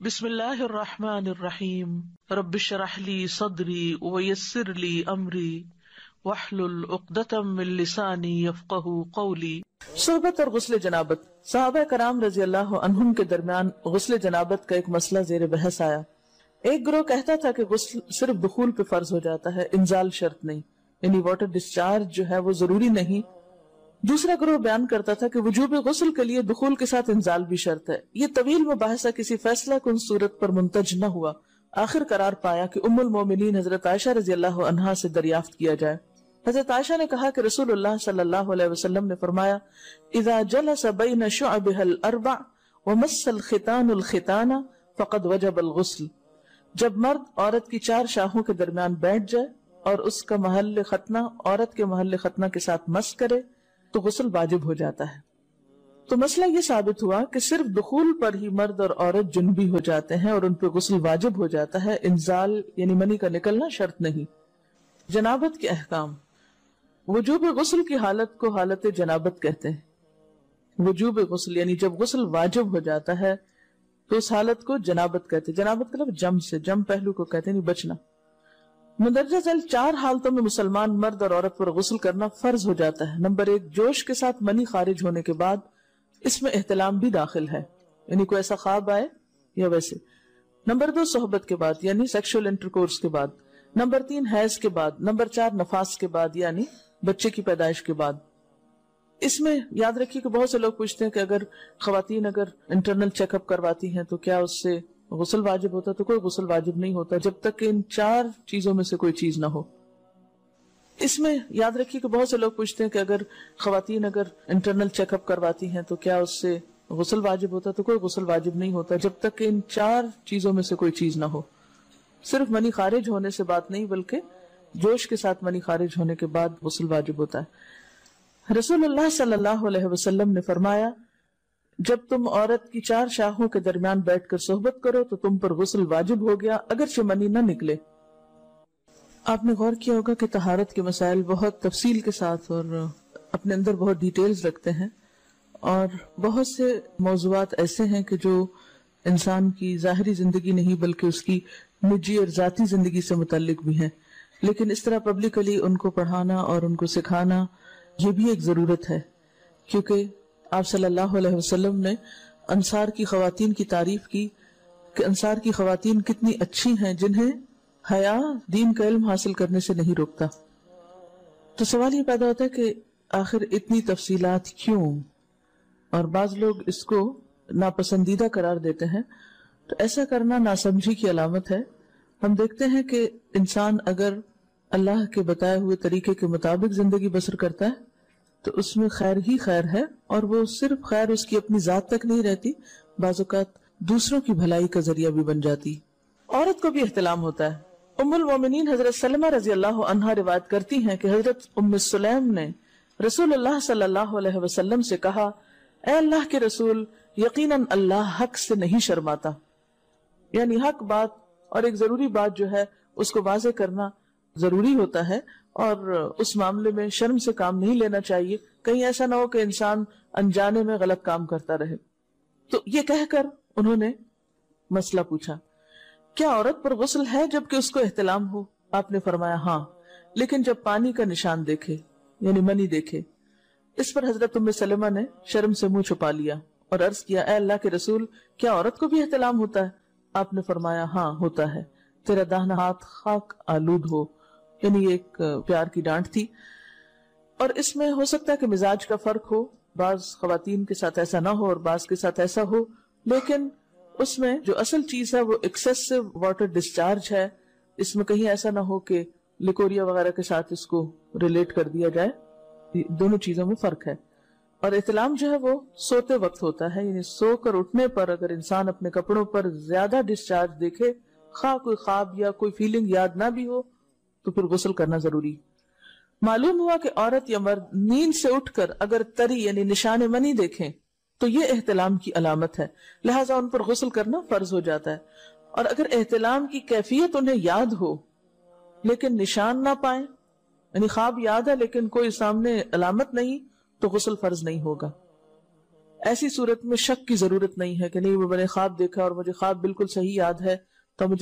بسم اللہ الرحمن الرحیم رب اشرح لی صدری ویسر لی امری واحلل عقدۃ من لسانی یفقہوا قولی۔ صحبت اور غسل جنابت۔ صحابہ کرام رضی اللہ عنہم کے درمیان غسل جنابت کا ایک مسئلہ زیر بحث آیا۔ ایک گروہ کہتا تھا کہ غسل صرف دخول پہ فرض ہو جاتا ہے، انزال شرط نہیں، یعنی واٹر ڈسچارج جو ہے وہ ضروری نہیں۔ دوسرا گروہ بیان کرتا تھا کہ وجوب غسل کے لیے دخول کے ساتھ انزال بھی شرط ہے۔ یہ طویل مباحثہ کسی فیصلہ کن صورت پر منتج نہ ہوا۔ آخر قرار پایا کہ ام المومنین حضرت عائشہ رضی اللہ عنہا سے دریافت کیا جائے۔ حضرت عائشہ نے کہا کہ رسول اللہ صلی اللہ علیہ وسلم نے فرمایا، اذا جلس بین شعبها الاربع ومس الختان الختان فقد وجب الغسل۔ جب مرد عورت کی چار شاخوں کے درمیان بیٹھ جائے اور اس کا محل ختنہ عورت کے محل ختنہ کے ساتھ مس کرے تو غسل واجب ہو جاتا ہے۔ تو مسئلہ یہ ثابت ہوا کہ صرف دخول پر ہی مرد اور عورت جنبی ہو جاتے ہیں اور ان پہ غسل واجب ہو جاتا ہے، انزال یعنی منی کا نکلنا شرط نہیں۔ جنابت کے احکام۔ وجوب غسل کی حالت کو حالت جنابت کہتے ہیں۔ وجوب غسل یعنی جب غسل واجب ہو جاتا ہے تو اس حالت کو جنابت کہتے ہیں۔ جنابت کا لفظ جم سے، جم پہلو کو کہتے ہیں، بچنا۔ مندرجہ ذیل چار حالتوں میں مسلمان مرد اور عورت پر غسل کرنا فرض ہو جاتا ہے۔ نمبر 1، جوش کے ساتھ منی خارج ہونے کے بعد، اس میں احتلام بھی داخل ہے، یعنی کوئی ایسا خواب آئے یا ویسے۔ نمبر 2، صحبت کے بعد یعنی سیکشول انٹرکورس کے بعد۔ نمبر 3، حیض کے بعد۔ نمبر 4، نفاس کے بعد یعنی بچے کی پیدائش کے بعد۔ اس میں یاد رکھیے کہ بہت سے لوگ پوچھتے ہیں کہ اگر خواتین انٹرنل چیک اپ کرواتی ہیں تو کیا اس سے غسل واجب ہوتا؟ تو کوئی غسل واجب نہیں ہوتا جب تک کہ ان چار چیزوں میں سے کوئی چیز نہ ہو۔ اس میں یاد رکھیے کہ بہت سے لوگ پوچھتے ہیں کہ اگر خواتین انٹرنل چیک اپ کرواتی ہیں تو کیا اس سے غسل واجب ہوتا؟ تو کوئی غسل واجب نہیں ہوتا جب تک کہ ان چار چیزوں میں سے کوئی چیز نہ ہو۔ صرف منی خارج ہونے سے بات نہیں، بلکہ جوش کے ساتھ منی خارج ہونے کے بعد غسل واجب ہوتا ہے۔ رسول اللہ صلی اللہ علیہ وسلم نے فرمایا، جب تم عورت کی چار شاخوں کے درمیان بیٹھ کر صحبت کرو تو تم پر غسل واجب ہو گیا اگرچہ منی نہ نکلے۔ آپ نے غور کیا ہوگا کہ طہارت کے مسائل بہت تفصیل کے ساتھ اور اپنے اندر بہت ڈیٹیلز رکھتے ہیں، اور بہت سے موضوعات ایسے ہیں کہ جو انسان کی ظاہری زندگی نہیں بلکہ اس کی نجی اور ذاتی زندگی سے متعلق بھی ہیں، لیکن اس طرح پبلکلی ان کو پڑھانا اور ان کو سکھانا یہ بھی ایک ضرورت ہے، کیونکہ آپ صلی اللہ علیہ وسلم نے انصار کی خواتین کی تعریف کی کہ انصار کی خواتین کتنی اچھی ہیں جنہیں حیا دین کا علم حاصل کرنے سے نہیں روکتا۔ تو سوال یہ پیدا ہوتا ہے کہ آخر اتنی تفصیلات کیوں؟ اور بعض لوگ اس کو ناپسندیدہ قرار دیتے ہیں، تو ایسا کرنا ناسمجھی کی علامت ہے۔ ہم دیکھتے ہیں کہ انسان اگر اللہ کے بتائے ہوئے طریقے کے مطابق زندگی بسر کرتا ہے تو اس میں خیر ہی خیر ہے، اور وہ صرف خیر اس کی اپنی ذات تک نہیں رہتی، بعض اوقات دوسروں کی بھلائی کا ذریعہ بھی بن جاتی۔ عورت کو بھی احتلام ہوتا ہے۔ ام المومنین حضرت سلمہ رضی اللہ عنہا روایت کرتی ہیں کہ حضرت ام سلیم نے رسول اللہ صلی اللہ علیہ وسلم سے کہا، اے اللہ کے رسول، یقیناً اللہ حق سے نہیں شرماتا، یعنی حق بات اور ایک ضروری بات جو ہے اس کو واضح کرنا ضروری ہوتا ہے، اور اس معاملے میں شرم سے کام نہیں لینا چاہیے، کہیں ایسا نہ ہو کہ انسان انجانے میں غلط کام کرتا رہے۔ تو یہ کہہ کر انہوں نے مسئلہ پوچھا، کیا عورت پر غسل ہے جبکہ اس کو احتلام ہو؟ آپ نے فرمایا ہاں، لیکن جب پانی کا نشان دیکھے یعنی منی دیکھے۔ اس پر حضرت ام سلمہ نے شرم سے منہ چھپا لیا اور عرض کیا، اے اللہ کے رسول، کیا عورت کو بھی احتلام ہوتا ہے؟ آپ نے فرمایا ہاں ہوتا ہے، تیرا داہنا ہاتھ خاک آلود ہو، یعنی یہ ایک پیار کی ڈانٹ تھی۔ اور اس میں ہو سکتا ہے کہ مزاج کا فرق ہو، بعض خواتین کے ساتھ ایسا نہ ہو اور بعض کے ساتھ ایسا ہو، لیکن اس میں جو اصل چیز ہے وہ ایکسیسو واٹر ڈسچارج ہے۔ اس میں کہیں ایسا نہ ہو کہ لیکوریا وغیرہ کے ساتھ اس کو ریلیٹ کر دیا جائے، دونوں چیزوں میں فرق ہے۔ اور احتلام جو ہے وہ سوتے وقت ہوتا ہے، یعنی سو کر اٹھنے پر اگر انسان اپنے کپڑوں پر زیادہ ڈسچارج دیکھے، خواہ کوئی خواب یا کوئی فیلنگ یاد نہ بھی ہو، تو پھر غسل کرنا ضروری۔ معلوم ہوا کہ عورت یا مرد نیند سے اٹھ کر اگر تری یعنی نشان منی دیکھیں تو یہ احتلام کی علامت ہے، لہٰذا ان پر غسل کرنا فرض ہو جاتا ہے۔ اور اگر احتلام کی کیفیت انہیں یاد ہو لیکن نشان نہ پائیں، یعنی خواب یاد ہے لیکن کوئی سامنے علامت نہیں، تو غسل فرض نہیں ہوگا۔ ایسی صورت میں شک کی ضرورت نہیں ہے کہ نہیں وہ میں نے خواب دیکھا اور مجھے خواب بالکل صحیح یاد ہے تو مجھے